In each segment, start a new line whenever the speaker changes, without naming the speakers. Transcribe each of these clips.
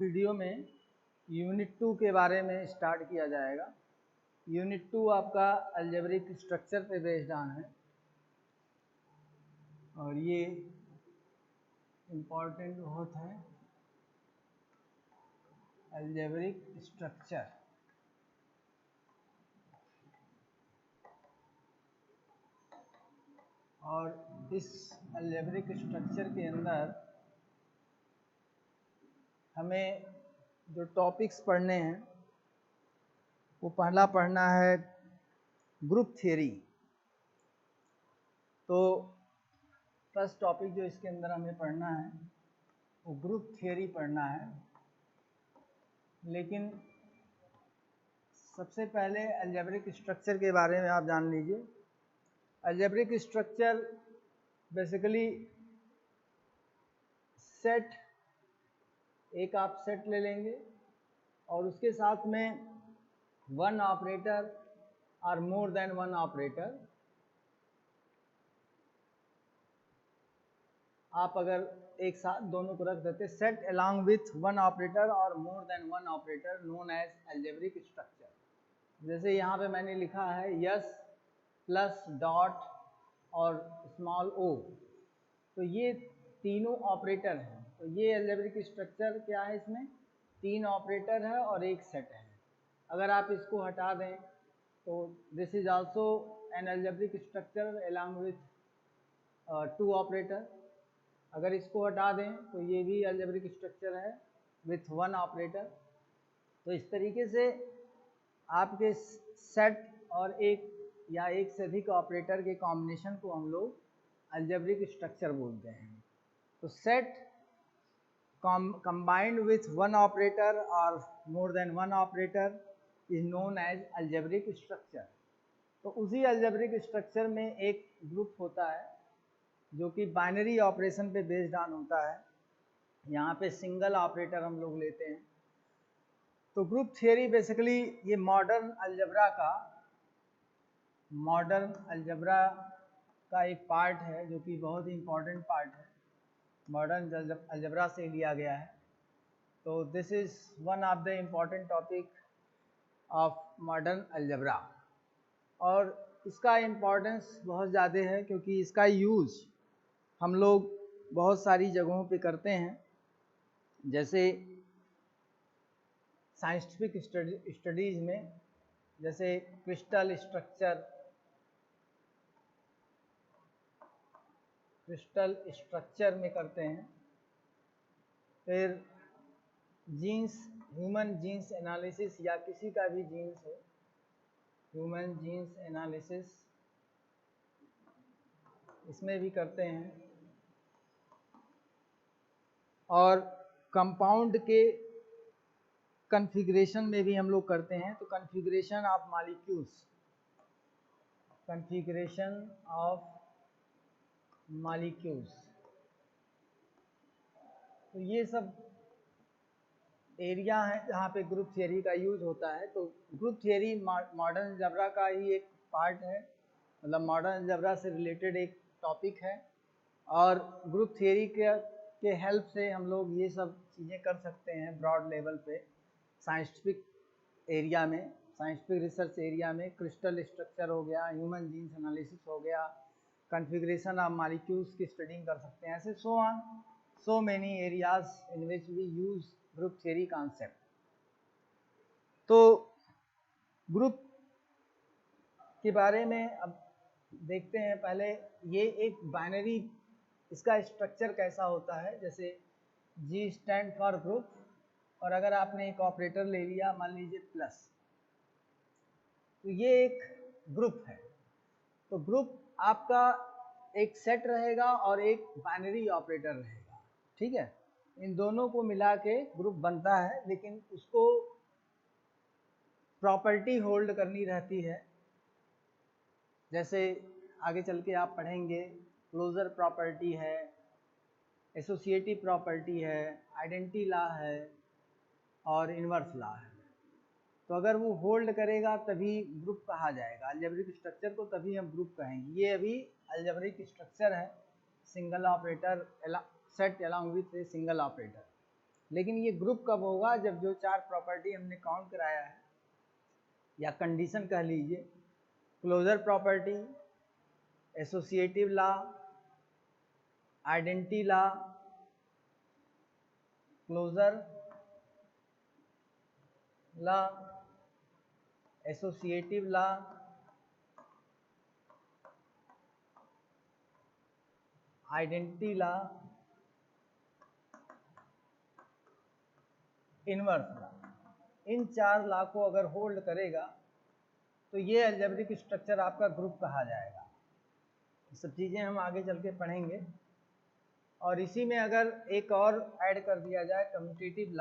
Video में unit 2 के बारे में स्टार्ट किया जाएगा। यूनिट 2 आपका अलजेब्रिक स्ट्रक्चर पे बेस्ड ऑन है और ये इम्पॉर्टेंट बहुत है। अलजेब्रिक स्ट्रक्चर और इस अलजेब्रिक स्ट्रक्चर के अंदर हमें जो टॉपिक्स पढ़ने हैं वो पहला पढ़ना है ग्रुप थ्योरी। तो फर्स्ट टॉपिक जो इसके अंदर हमें पढ़ना है वो ग्रुप थ्योरी पढ़ना है। लेकिन सबसे पहले अलजेब्रिक स्ट्रक्चर के बारे में आप जान लीजिए। अलजेब्रिक स्ट्रक्चर बेसिकली सेट, एक आप सेट ले लेंगे और उसके साथ में वन ऑपरेटर और मोर देन वन ऑपरेटर। आप अगर एक साथ दोनों को रख देते, set along with one operator और more than one operator known as algebraic structure. जैसे यहाँ पे मैंने लिखा है यस प्लस डॉट और स्मॉल ओ, तो ये तीनों ऑपरेटर हैं। तो ये अलजेब्रिक स्ट्रक्चर क्या है, इसमें तीन ऑपरेटर है और एक सेट है। अगर आप इसको हटा दें तो this is also an algebraic structure along with to operator. अगर इसको हटा दें तो ये भी अलजेब्रिक स्ट्रक्चर है विथ वन ऑपरेटर। तो इस तरीके से आपके सेट और एक या एक से अधिक ऑपरेटर के कॉम्बिनेशन को हम लोग अलजेब्रिक स्ट्रक्चर बोलते हैं। तो set combined with one operator or more than one operator is known as algebraic structure। तो उसी अलजेब्रिक स्ट्रक्चर में एक ग्रुप होता है जो कि बाइनरी ऑपरेशन पे बेस्ड ऑन होता है। यहाँ पे सिंगल ऑपरेटर हम लोग लेते हैं। तो ग्रुप थियरी बेसिकली ये मॉडर्न अलजेब्रा का एक पार्ट है जो कि बहुत ही इम्पोर्टेंट पार्ट है, मॉडर्न अलजेब्रा से लिया गया है। तो this is one of the important topic of modern algebra और इसका इम्पोर्टेंस बहुत ज़्यादा है क्योंकि इसका यूज़ हम लोग बहुत सारी जगहों पे करते हैं। जैसे साइंटिफिक स्टडीज़ में, जैसे क्रिस्टल स्ट्रक्चर में करते हैं। फिर जीन्स, ह्यूमन जीन्स एनालिसिस या किसी का भी जीन्स हो, ह्यूमन जीन्स एनालिसिस इसमें भी करते हैं। और कंपाउंड के कॉन्फ़िगरेशन में भी हम लोग करते हैं। तो कॉन्फ़िगरेशन ऑफ मॉलिक्यूल्स, तो ये सब एरिया है जहाँ पे ग्रुप थियरी का यूज होता है। तो ग्रुप थियरी मॉडर्न अलजेब्रा का ही एक पार्ट है, मतलब मॉडर्न अलजेब्रा से रिलेटेड एक टॉपिक है। और ग्रुप थियरी के हेल्प से हम लोग ये सब चीज़ें कर सकते हैं ब्रॉड लेवल पे। साइंटिफिक एरिया में, साइंटिफिक रिसर्च एरिया में क्रिस्टल स्ट्रक्चर हो गया, ह्यूमन जीन्स एनालिसिस हो गया, कॉन्फ़िगरेशन ऑफ मॉलिक्यूल्स की स्टडिंग कर सकते हैं। ऐसे so many areas in which we use group theory concept. तो ग्रुप के बारे में अब देखते हैं। पहले ये एक बाइनरी, इसका स्ट्रक्चर कैसा होता है। जैसे G स्टैंड फॉर ग्रुप, और अगर आपने एक ऑपरेटर ले लिया, मान लीजिए प्लस, तो ये एक ग्रुप है। तो ग्रुप आपका एक सेट रहेगा और एक बाइनरी ऑपरेटर रहेगा, ठीक है। इन दोनों को मिला के ग्रुप बनता है, लेकिन उसको प्रॉपर्टी होल्ड करनी रहती है। जैसे आगे चल के आप पढ़ेंगे, क्लोजर प्रॉपर्टी है, एसोसिएटिव प्रॉपर्टी है, आइडेंटिटी लॉ है और इन्वर्स लॉ है। तो अगर वो होल्ड करेगा तभी ग्रुप कहा जाएगा। अलजेब्रिक स्ट्रक्चर को तभी हम ग्रुप कहेंगे। ये अभी अलजेब्रिक स्ट्रक्चर है, single operator set along with a single operator. लेकिन ये ग्रुप कब होगा, जब जो 4 प्रॉपर्टी हमने काउंट कराया है या कंडीशन कह लीजिए, closure property, associative law, identity law, closure law, associative law, identity law, inverse law, in 4 law को अगर होल्ड करेगा तो ये अलजेब्रिक स्ट्रक्चर आपका ग्रुप कहा जाएगा। ये सब चीज़ें हम आगे चल के पढ़ेंगे। और इसी में अगर एक और ऐड कर दिया जाए कम्यूटेटिव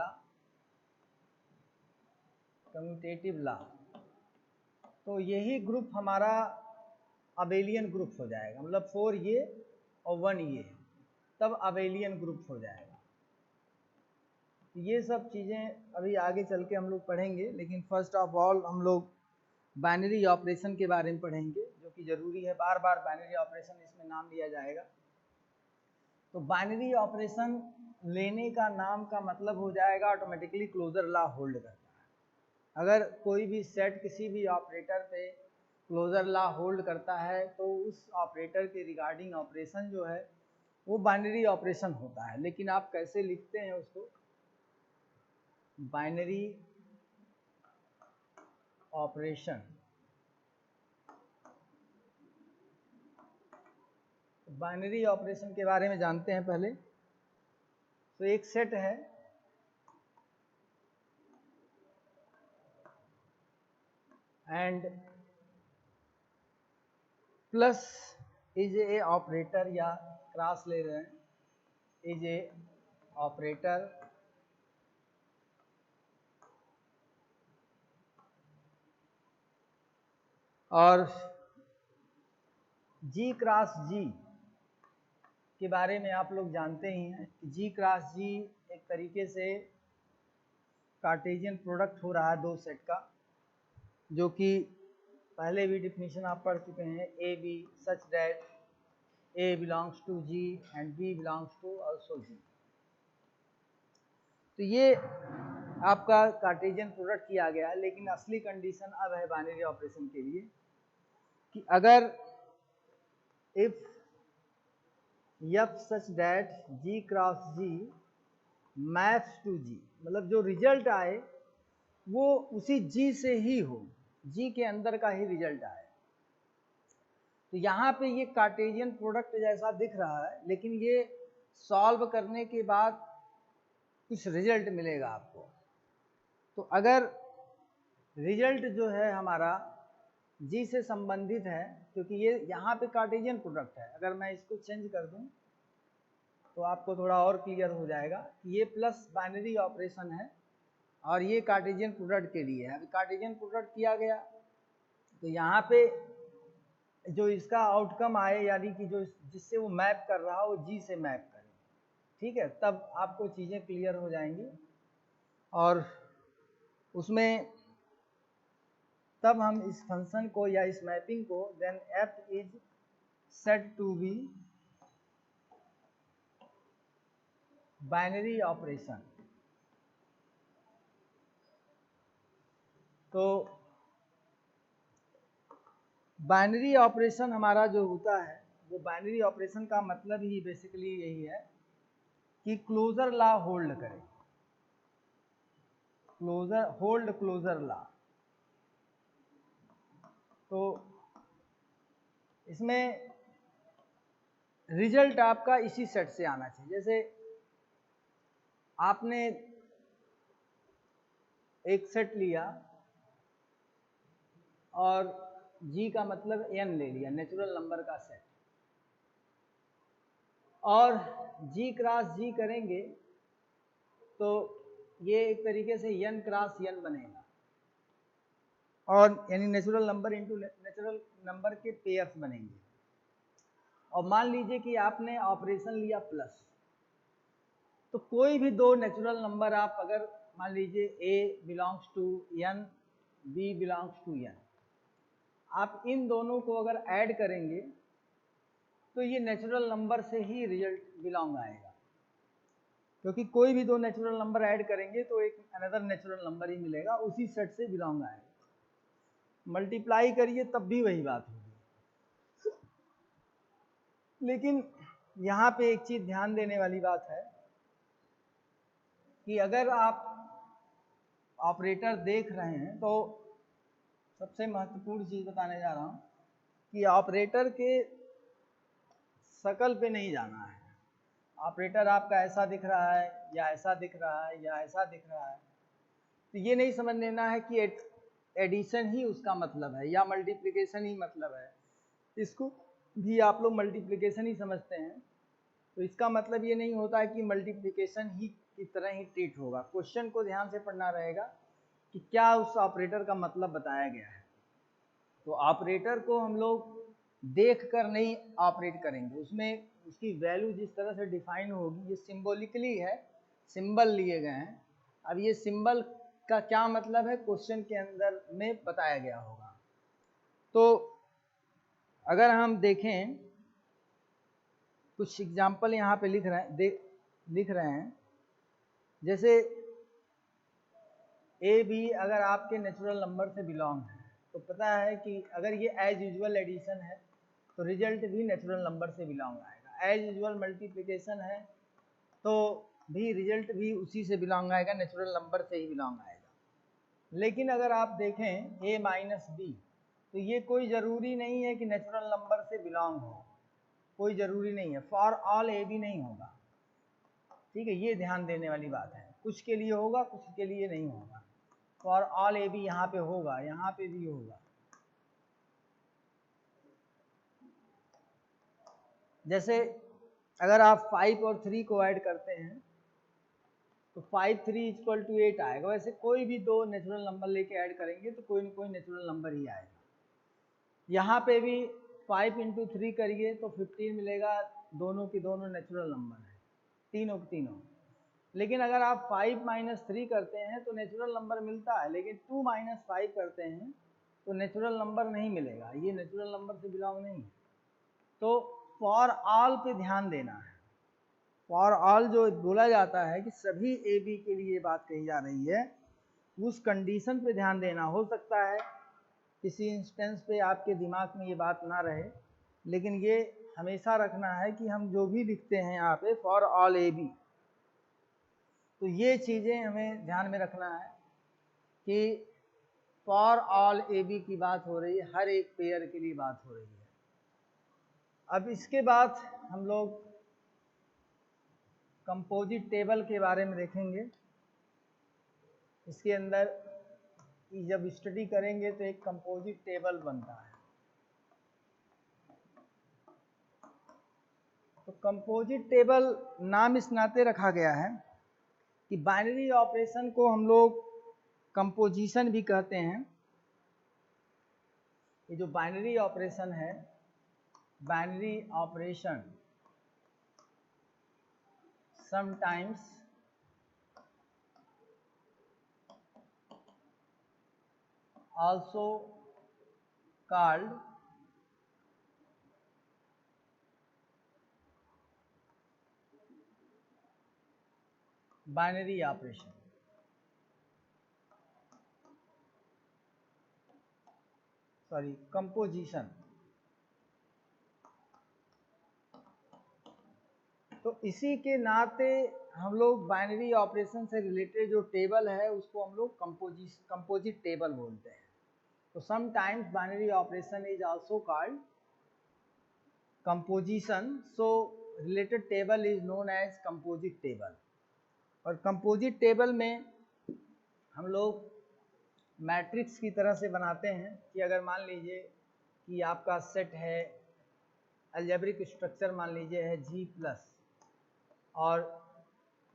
लॉ, तो यही ग्रुप हमारा अबेलियन ग्रुप हो जाएगा, मतलब 4 ये और 1 ये, तब अबेलियन ग्रुप हो जाएगा। ये सब चीज़ें अभी आगे चल के हम लोग पढ़ेंगे, लेकिन फर्स्ट ऑफ ऑल हम लोग बाइनरी ऑपरेशन के बारे में पढ़ेंगे, जो कि ज़रूरी है। बार बार बाइनरी ऑपरेशन इसमें नाम लिया जाएगा। तो बाइनरी ऑपरेशन लेने का नाम का मतलब हो जाएगा ऑटोमेटिकली क्लोजर लॉ होल्ड करता है। अगर कोई भी सेट किसी भी ऑपरेटर पे क्लोजर लॉ होल्ड करता है तो उस ऑपरेटर के रिगार्डिंग ऑपरेशन जो है वो बाइनरी ऑपरेशन होता है। लेकिन आप कैसे लिखते हैं उसको, बाइनरी ऑपरेशन, बाइनरी ऑपरेशन के बारे में जानते हैं पहले। तो एक सेट है and plus is a operator, या क्रॉस ले रहे हैं, इज ए ऑपरेटर और जी क्रॉस जी के बारे में आप लोग जानते ही हैं कि जी क्रॉस जी एक तरीके से कार्टेशियन प्रोडक्ट हो रहा है दो सेट का, जो कि पहले भी डिफिनीशन आप पढ़ चुके हैं, A B such that A belongs to G and B belongs to also G. तो ये आपका कार्टेशियन प्रोडक्ट किया गया है। लेकिन असली कंडीशन अब है बाइनरी ऑपरेशन के लिए कि अगर if F such that G cross G maps to G, मतलब जो रिजल्ट आए वो उसी जी से ही हो, जी के अंदर का ही रिजल्ट आए। तो यहाँ पे ये कार्टेशियन प्रोडक्ट जैसा दिख रहा है, लेकिन ये सॉल्व करने के बाद कुछ रिजल्ट मिलेगा आपको। तो अगर रिजल्ट जो है हमारा जी से संबंधित है, क्योंकि ये यहाँ पे कार्टेशियन प्रोडक्ट है, अगर मैं इसको चेंज कर दूं तो आपको थोड़ा और क्लियर हो जाएगा कि ये प्लस बाइनरी ऑपरेशन है और ये कार्टेशियन प्रोडक्ट के लिए है। अभी कार्टेशियन प्रोडक्ट किया गया तो यहाँ पे जो इसका आउटकम आए, यानी कि जो जिससे वो मैप कर रहा हो जी से मैप करे, ठीक है, तब आपको चीज़ें क्लियर हो जाएंगी। और उसमें तब हम इस फंक्शन को या इस मैपिंग को then F is set to be binary operation. तो बाइनरी ऑपरेशन हमारा जो होता है, वो बाइनरी ऑपरेशन का मतलब ही बेसिकली यही है कि क्लोजर लॉ होल्ड करे, क्लोजर लॉ। तो इसमें रिजल्ट आपका इसी सेट से आना चाहिए। जैसे आपने एक सेट लिया और जी का मतलब n ले लिया, नेचुरल नंबर का सेट, और जी क्रॉस जी करेंगे तो ये एक तरीके से n क्रॉस n बनेगा, और यानी natural number into natural number के पेयर्स बनेंगे। और मान लीजिए कि आपने ऑपरेशन लिया प्लस, तो कोई भी दो नेचुरल नंबर आप अगर मान लीजिए a belongs to n, b belongs to n, आप इन दोनों को अगर ऐड करेंगे तो ये नेचुरल नंबर से ही रिजल्ट बिलोंग आएगा। क्योंकि कोई भी दो नेचुरल नंबर ऐड करेंगे तो एक अनदर नेचुरल नंबर ही मिलेगा, उसी सेट से बिलोंग आएगा। मल्टीप्लाई करिए तब भी वही बात होगी। लेकिन यहाँ पे एक चीज ध्यान देने वाली बात है कि अगर आप ऑपरेटर देख रहे हैं तो सबसे महत्वपूर्ण चीज बताने जा रहा हूं कि ऑपरेटर के शकल पे नहीं जाना है। ऑपरेटर आपका ऐसा दिख रहा है या ऐसा दिख रहा है या ऐसा दिख रहा है, तो ये नहीं समझ लेना है कि एडिशन ही उसका मतलब है या मल्टीप्लिकेशन ही मतलब है। इसको भी आप लोग मल्टीप्लिकेशन ही समझते हैं, तो इसका मतलब ये नहीं होता है कि मल्टीप्लिकेशन ही की तरह ही ट्रीट होगा। क्वेश्चन को ध्यान से पढ़ना रहेगा कि क्या उस ऑपरेटर का मतलब बताया गया है। तो ऑपरेटर को हम लोग देख कर नहीं ऑपरेट करेंगे, उसमें उसकी वैल्यू जिस तरह से डिफाइन होगी, ये सिंबॉलिकली है, सिंबल लिए गए हैं। अब ये सिंबल का क्या मतलब है क्वेश्चन के अंदर में बताया गया होगा। तो अगर हम देखें कुछ एग्जाम्पल यहाँ पे लिख रहे हैं, जैसे ए बी अगर आपके नेचुरल नंबर से बिलोंग है तो पता है कि अगर ये एज यूजुअल एडिशन है तो रिजल्ट भी नेचुरल नंबर से बिलोंग आएगा। एज यूजुअल मल्टीप्लिकेशन है तो भी रिजल्ट भी उसी से बिलोंग आएगा, नेचुरल नंबर से ही बिलोंग आएगा। लेकिन अगर आप देखें ए माइनस बी, तो ये कोई ज़रूरी नहीं है कि नेचुरल नंबर से बिलोंग हो, कोई ज़रूरी नहीं है। फॉर ऑल ए बी नहीं होगा, ठीक है, ये ध्यान देने वाली बात है। कुछ के लिए होगा, कुछ के लिए नहीं होगा। फॉर ऑल ए बी यहाँ पे होगा, यहाँ पे भी होगा। जैसे अगर आप 5 और 3 को ऐड करते हैं तो 5 3 इक्वल टू 8 आएगा। वैसे कोई भी दो नेचुरल नंबर लेके ऐड करेंगे तो कोई ना कोई नेचुरल नंबर ही आएगा। यहाँ पे भी 5 इंटू 3 करिए तो 15 मिलेगा, दोनों की दोनों नेचुरल नंबर है, तीनों के तीनों। लेकिन अगर आप 5 माइनस 3 करते हैं तो नेचुरल नंबर मिलता है, लेकिन 2 माइनस 5 करते हैं तो नेचुरल नंबर नहीं मिलेगा, ये नेचुरल नंबर से बिलोंग नहीं है। तो फॉर ऑल पे ध्यान देना है। फॉर ऑल जो बोला जाता है कि सभी ए बी के लिए बात कही जा रही है, उस कंडीशन पे ध्यान देना। हो सकता है किसी इंस्टेंस पे आपके दिमाग में ये बात ना रहे, लेकिन ये हमेशा रखना है कि हम जो भी लिखते हैं यहाँ पे फॉर ऑल ए बी, तो ये चीज़ें हमें ध्यान में रखना है कि फॉर ऑल ए बी की बात हो रही है, हर एक पेयर के लिए बात हो रही है। अब इसके बाद हम लोग कंपोजिट टेबल के बारे में देखेंगे। इसके अंदर जब स्टडी करेंगे तो एक कंपोजिट टेबल बनता है। तो कंपोजिट टेबल नाम इस नाते रखा गया है कि बाइनरी ऑपरेशन को हम लोग कंपोजिशन भी कहते हैं। ये जो बाइनरी ऑपरेशन है, binary operation sometimes also called binary operation, sorry composition. तो इसी के नाते हम लोग बाइनरी ऑपरेशन से रिलेटेड जो टेबल है उसको हम लोग कंपोजिट टेबल बोलते हैं। तो sometimes binary operation is also called composition, so related table is known as composite table. और कंपोजिट टेबल में हम लोग मैट्रिक्स की तरह से बनाते हैं कि अगर मान लीजिए कि आपका सेट है, अलजेब्रिक स्ट्रक्चर मान लीजिए है G प्लस, और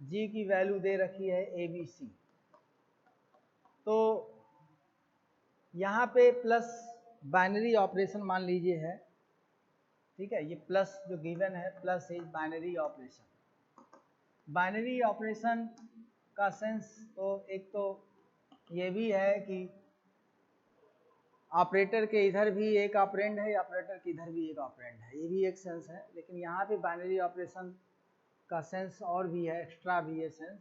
G की वैल्यू दे रखी है ABC, तो यहाँ पे प्लस बाइनरी ऑपरेशन मान लीजिए है, ठीक है, ये प्लस जो गिवन है plus is binary operation. Binary operation का सेंस तो एक तो ये भी है कि ऑपरेटर के इधर भी एक ऑपरेंड है, ऑपरेटर के इधर भी एक ऑपरेंड है, ये भी एक सेंस है। लेकिन यहाँ पे बाइनरी ऑपरेशन का सेंस और भी है, एक्स्ट्रा भी है सेंस,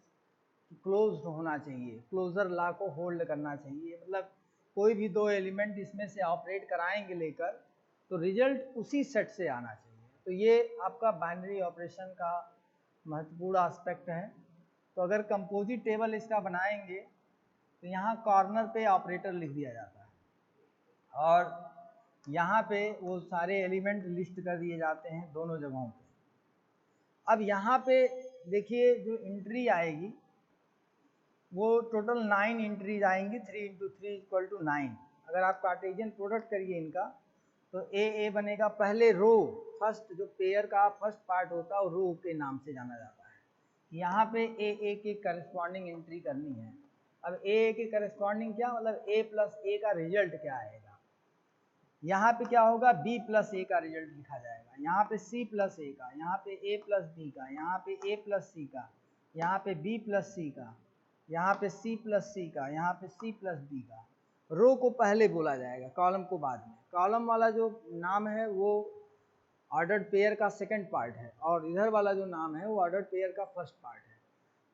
क्लोज्ड होना चाहिए, क्लोजर लॉ को होल्ड करना चाहिए। मतलब कोई भी दो एलिमेंट इसमें से ऑपरेट कराएंगे लेकर तो रिजल्ट उसी सेट से आना चाहिए। तो ये आपका बाइनरी ऑपरेशन का महत्वपूर्ण एस्पेक्ट है। तो अगर कंपोजिट टेबल इसका बनाएंगे तो यहाँ कॉर्नर पे ऑपरेटर लिख दिया जाता है और यहाँ पे वो सारे एलिमेंट लिस्ट कर दिए जाते हैं दोनों जगहों पे। अब यहाँ पे देखिए जो एंट्री आएगी वो टोटल 9 एंट्रीज आएंगी, 3 × 3 = 9। अगर आप कार्टेशियन प्रोडक्ट करिए इनका तो ए बनेगा, पहले रो फर्स्ट जो पेयर का फर्स्ट पार्ट होता है वो रो के नाम से जाना जाता है। यहाँ पे ए के करस्पॉन्डिंग एंट्री करनी है। अब ए के करस्पॉन्डिंग क्या मतलब a + a का रिजल्ट क्या आएगा। यहाँ पे क्या होगा b + a का रिजल्ट लिखा जाएगा, यहाँ पे c + a का, यहाँ पे a + b का, यहाँ पे a + c का, यहाँ पे b + c का, यहाँ पे c + c का, यहाँ पे c + d का। रो को पहले बोला जाएगा, कॉलम को बाद में। कॉलम वाला जो नाम है वो ऑर्डर्ड पेयर का सेकंड पार्ट है और इधर वाला जो नाम है वो ऑर्डर्ड पेयर का फर्स्ट पार्ट है।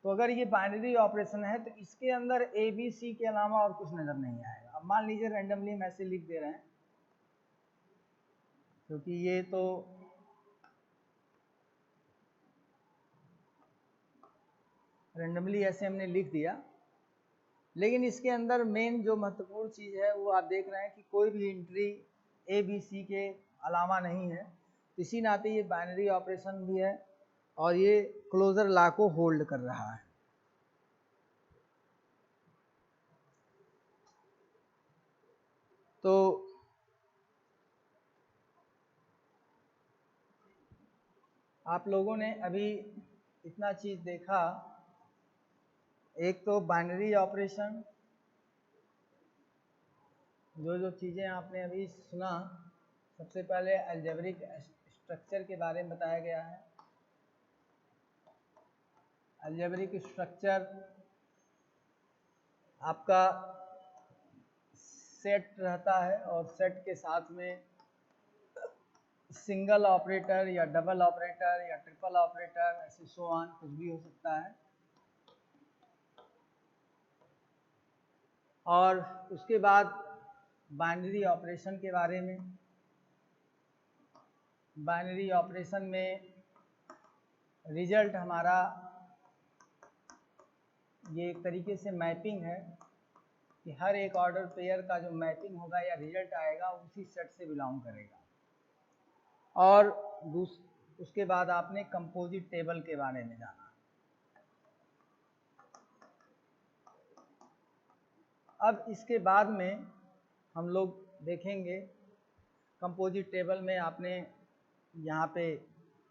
तो अगर ये बाइनरी ऑपरेशन है तो इसके अंदर ए बी सी के अलावा और कुछ नज़र नहीं आएगा। अब मान लीजिए रैंडमली हम ऐसे लिख दे रहे हैं, क्योंकि ये तो रैंडमली ऐसे हमने लिख दिया, लेकिन इसके अंदर मेन जो महत्वपूर्ण चीज़ है वो आप देख रहे हैं कि कोई भी एंट्री ए बी सी के अलावा नहीं है। इसी नाते ये बाइनरी ऑपरेशन भी है और ये क्लोजर लॉ को होल्ड कर रहा है। तो आप लोगों ने अभी इतना चीज़ देखा, एक तो बाइनरी ऑपरेशन, जो चीज़ें आपने अभी सुना, सबसे पहले अलजेब्रिक स्ट्रक्चर के बारे में बताया गया है। अलजेब्रिक स्ट्रक्चर आपका सेट रहता है और सेट के साथ में सिंगल ऑपरेटर या डबल ऑपरेटर या ट्रिपल ऑपरेटर, ऐसे सो ऑन कुछ भी हो सकता है। और उसके बाद बाइनरी ऑपरेशन के बारे में, बाइनरी ऑपरेशन में रिजल्ट हमारा ये एक तरीके से मैपिंग है कि हर एक ऑर्डर पेयर का जो मैपिंग होगा या रिजल्ट आएगा उसी सेट से बिलोंग करेगा। और उसके बाद आपने कंपोजिट टेबल के बारे में जाना। अब इसके बाद में हम लोग देखेंगे कंपोजिट टेबल में आपने यहाँ पे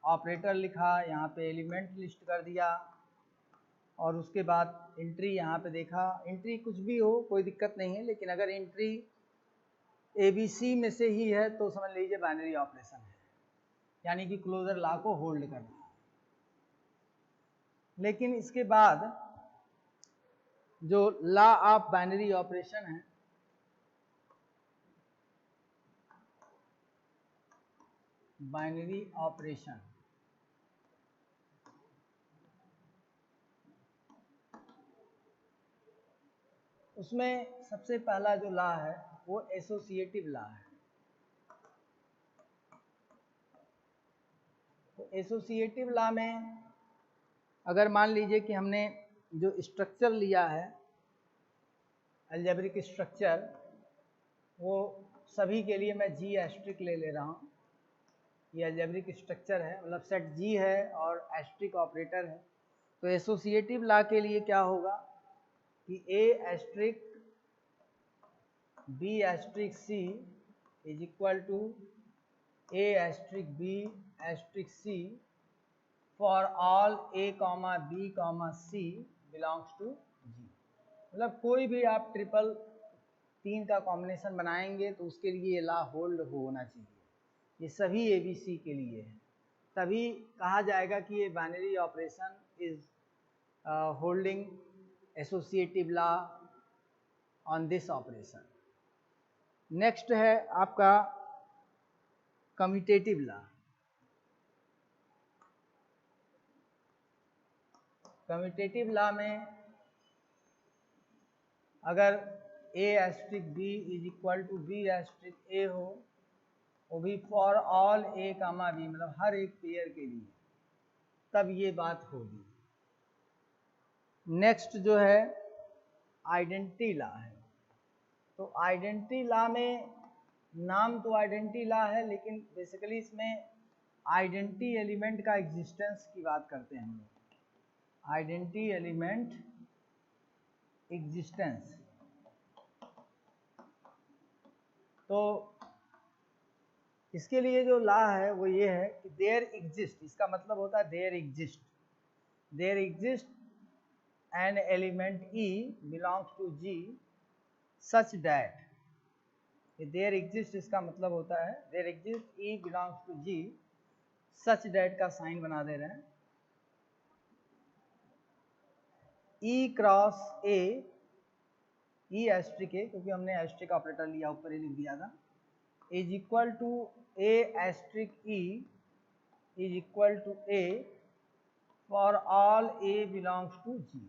ऑपरेटर लिखा, यहाँ पे एलिमेंट लिस्ट कर दिया और उसके बाद एंट्री यहाँ पे देखा। एंट्री कुछ भी हो कोई दिक्कत नहीं है, लेकिन अगर एंट्री ABC में से ही है तो समझ लीजिए बाइनरी ऑपरेशन है, यानी कि क्लोजर लॉ को होल्ड करना। लेकिन इसके बाद जो लॉ ऑफ बाइनरी ऑपरेशन है, बाइनरी ऑपरेशन, उसमें सबसे पहला जो लॉ है वो एसोसिएटिव लॉ है। तो एसोसिएटिव लॉ में अगर मान लीजिए कि हमने जो स्ट्रक्चर लिया है अलजेब्रिक स्ट्रक्चर, वो सभी के लिए मैं जी एस्ट्रिक ले रहा हूँ। ये अलजेब्रिक स्ट्रक्चर है, मतलब सेट जी है और एस्ट्रिक ऑपरेटर है। तो एसोसिएटिव लॉ के लिए क्या होगा कि A asterisk B asterisk C is equal to A asterisk B asterisk C for all A comma B comma C belongs to G. मतलब कोई भी आप ट्रिपल 3 का कॉम्बिनेशन बनाएंगे तो उसके लिए ये लॉ होल्ड होना चाहिए। ये सभी ABC के लिए है, तभी कहा जाएगा कि ये binary operation is holding associative law on this operation. Next है आपका कम्यूटेटिव लॉ। कम्यूटेटिव लॉ में अगर A*B is equal to B*A हो, वो भी फॉर ऑल A, B, मतलब हर एक पेयर के लिए, तब ये बात होगी। नेक्स्ट जो है आइडेंटिटी लॉ है। तो आइडेंटिटी लॉ में नाम तो आइडेंटिटी लॉ है, लेकिन बेसिकली इसमें आइडेंटिटी एलिमेंट का एग्जिस्टेंस की बात करते हैं हम लोग। Identity element existence. तो इसके लिए जो लॉ है वो ये है कि देयर एग्जिस्ट, इसका मतलब होता है there exist an element E belongs to G such that, there exist इसका मतलब होता है there exist E belongs to G such that का साइन बना दे रहे हैं। E cross A, E asterisk A, क्योंकि हमने एस्ट्रिक ऑपरेटर लिया, ऊपर ही लिख दिया था, is equal to A asterisk E is equal to A for all A belongs to G।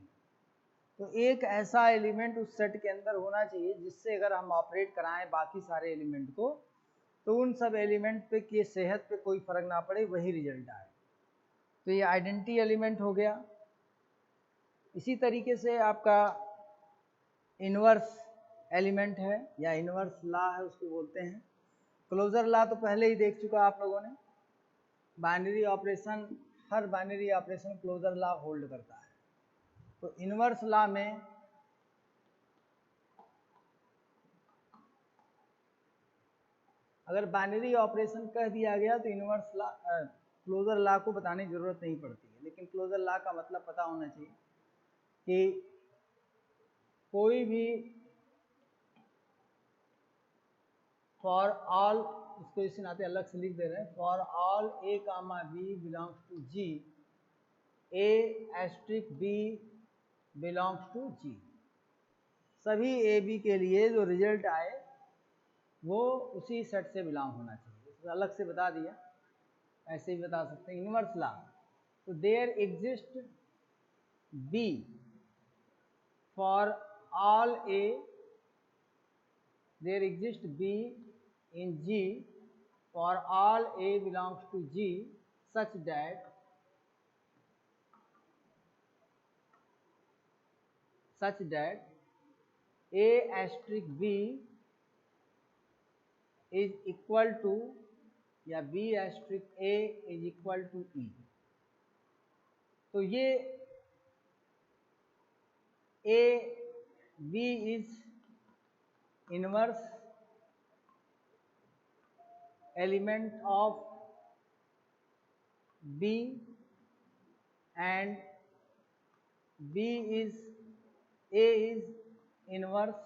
तो एक ऐसा एलिमेंट उस सेट के अंदर होना चाहिए जिससे अगर हम ऑपरेट कराएं बाकी सारे एलिमेंट को, तो उन सब एलिमेंट पे की सेहत पे कोई फर्क ना पड़े, वही रिजल्ट आए। तो ये आइडेंटिटी एलिमेंट हो गया। इसी तरीके से आपका इनवर्स एलिमेंट है या इनवर्स लॉ है, उसको बोलते हैं। क्लोजर लॉ तो पहले ही देख चुका आप लोगों ने। बाइनरी ऑपरेशन, हर binary operation closure law hold करता है। तो इनवर्स लॉ में अगर बाइनरी ऑपरेशन कह दिया गया तो इनवर्स लॉ क्लोजर लॉ को बताने की जरूरत नहीं पड़ती है, लेकिन क्लोजर लॉ का मतलब पता होना चाहिए कि कोई भी फॉर ऑल, इसको इसी नाते अलग से लिख दे रहे हैं, for all A, B belongs to G, A asterisk B belongs to G, सभी A B के लिए जो रिजल्ट आए वो उसी सेट से बिलोंग होना चाहिए। इसको अलग से बता दिया, ऐसे ही बता सकते हैं। इनवर्स लॉ, तो there exist B for all A, there exist B in G for all A belongs to G such that A asterisk B is equal to या B asterisk A is equal to E। तो ये A B is inverse element of B and B is A is inverse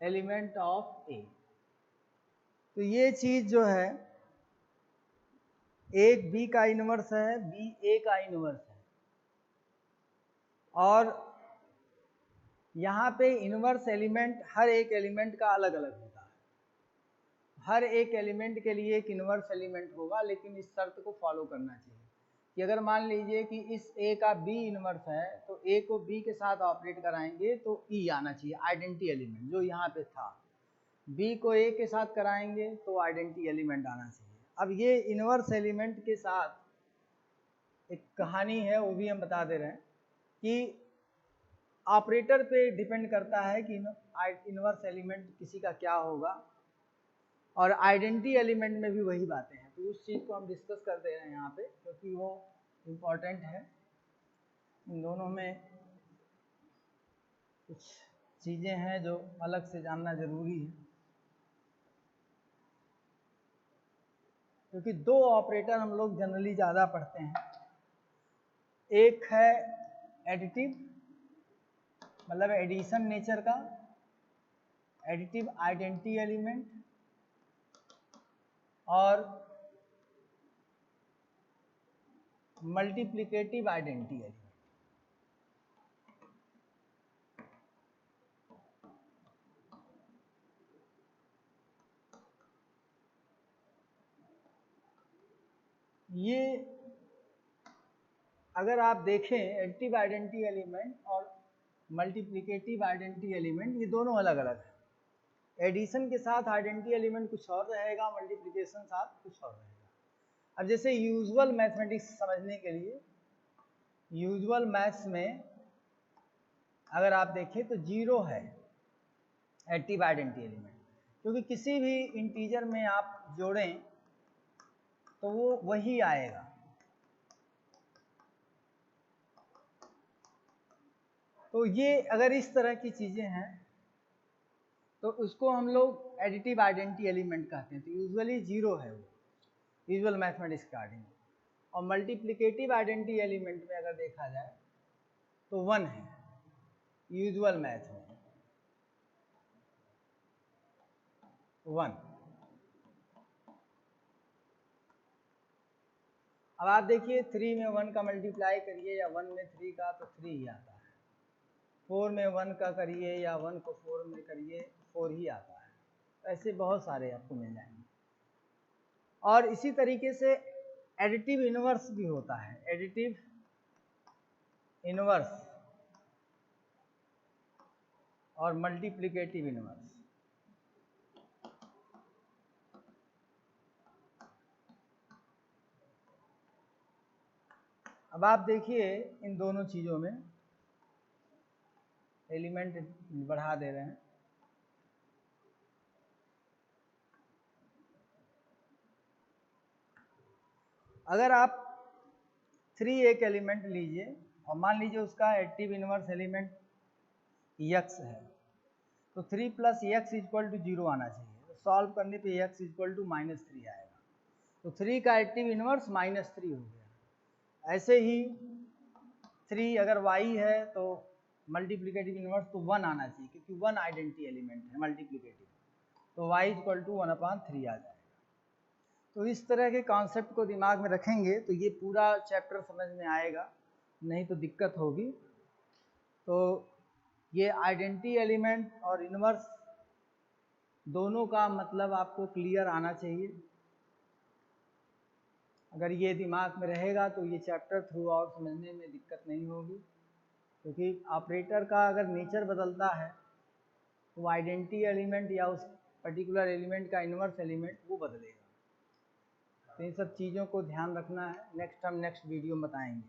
element of A। तो ये चीज जो है, एक B का इनवर्स है, B A का इनवर्स है, और यहाँ पे इनवर्स एलिमेंट हर एक एलिमेंट का अलग अलग होता है। हर एक एलिमेंट के लिए एक इनवर्स एलिमेंट होगा, लेकिन इस शर्त को फॉलो करना चाहिए कि अगर मान लीजिए कि इस A का B इनवर्स है, तो A को B के साथ ऑपरेट कराएंगे तो E आना चाहिए, आइडेंटिटी एलिमेंट जो यहाँ पे था। B को A के साथ कराएंगे तो आइडेंटिटी एलिमेंट आना चाहिए। अब ये इनवर्स एलिमेंट के साथ एक कहानी है, वो भी हम बता दे रहे हैं कि ऑपरेटर पे डिपेंड करता है कि इनवर्स एलिमेंट किसी का क्या होगा, और आइडेंटिटी एलिमेंट में भी वही बातें हैं। तो उस चीज़ को हम डिस्कस कर दे रहे हैं यहाँ पे, क्योंकि वो इम्पोर्टेंट है। इन दोनों में कुछ चीज़ें हैं जो अलग से जानना ज़रूरी है, क्योंकि दो ऑपरेटर हम लोग जनरली ज़्यादा पढ़ते हैं। एक है एडिटिव, मतलब एडिशन नेचर का, एडिटिव आइडेंटिटी एलिमेंट, और मल्टीप्लिकेटिव आइडेंटिटी एलिमेंट। ये अगर आप देखें एडिटिव आइडेंटिटी एलिमेंट और मल्टीप्लिकेटिव आइडेंटिटी एलिमेंट, ये दोनों अलग अलग है। एडिशन के साथ आइडेंटिटी एलिमेंट कुछ और रहेगा, मल्टीप्लिकेशन साथ कुछ और रहेगा। अब जैसे यूजुअल मैथमेटिक्स समझने के लिए, यूजुअल मैथ्स में अगर आप देखें तो 0 है एडिटिव आइडेंटिटी एलिमेंट, क्योंकि किसी भी इंटीजर में आप जोड़ें तो वो वही आएगा। तो ये अगर इस तरह की चीज़ें हैं तो उसको हम लोग एडिटिव आइडेंटिटी एलिमेंट कहते हैं। तो यूजुअली 0 है वो यूजुअल मैथमेटिक्स स्टार्टिंग। और मल्टीप्लिकेटिव आइडेंटिटी एलिमेंट में अगर देखा जाए तो 1 है यूजुअल मैथ में, 1। अब आप देखिए 3 में 1 का मल्टीप्लाई करिए या 1 में 3 का तो 3 ही आता है। 4 में 1 का करिए या 1 को 4 में करिए 4 ही आता है। ऐसे बहुत सारे आपको मिल जाएंगे। और इसी तरीके से एडिटिव इनवर्स भी होता है, एडिटिव इनवर्स और मल्टीप्लिकेटिव इनवर्स। अब आप देखिए इन दोनों चीज़ों में एलिमेंट बढ़ा दे रहे हैं। अगर आप 3 एक एलिमेंट लीजिए और मान लीजिए उसका एडिटिव इनवर्स एलिमेंट x है, तो 3 + x = 0 आना चाहिए। तो सॉल्व करने पे x = -3 आएगा। तो 3 का एडिटिव इनवर्स -3 हो गया। ऐसे ही 3 अगर y है तो मल्टीप्लिकेटिव इनवर्स तो 1 आना चाहिए, क्योंकि 1 आइडेंटिटी एलिमेंट है मल्टीप्लिकेटिव, तो y = 1/3 आ जाएगा। तो इस तरह के कॉन्सेप्ट को दिमाग में रखेंगे तो ये पूरा चैप्टर समझ में आएगा, नहीं तो दिक्कत होगी। तो ये आइडेंटिटी एलिमेंट और इनवर्स दोनों का मतलब आपको क्लियर आना चाहिए। अगर ये दिमाग में रहेगा तो ये चैप्टर थ्रू आउट समझने में दिक्कत नहीं होगी, क्योंकि ऑपरेटर का अगर नेचर बदलता है तो आइडेंटिटी एलिमेंट या उस पर्टिकुलर एलिमेंट का इनवर्स एलिमेंट वो बदलेगा। तो इन सब चीज़ों को ध्यान रखना है। नेक्स्ट वीडियो में बताएंगे।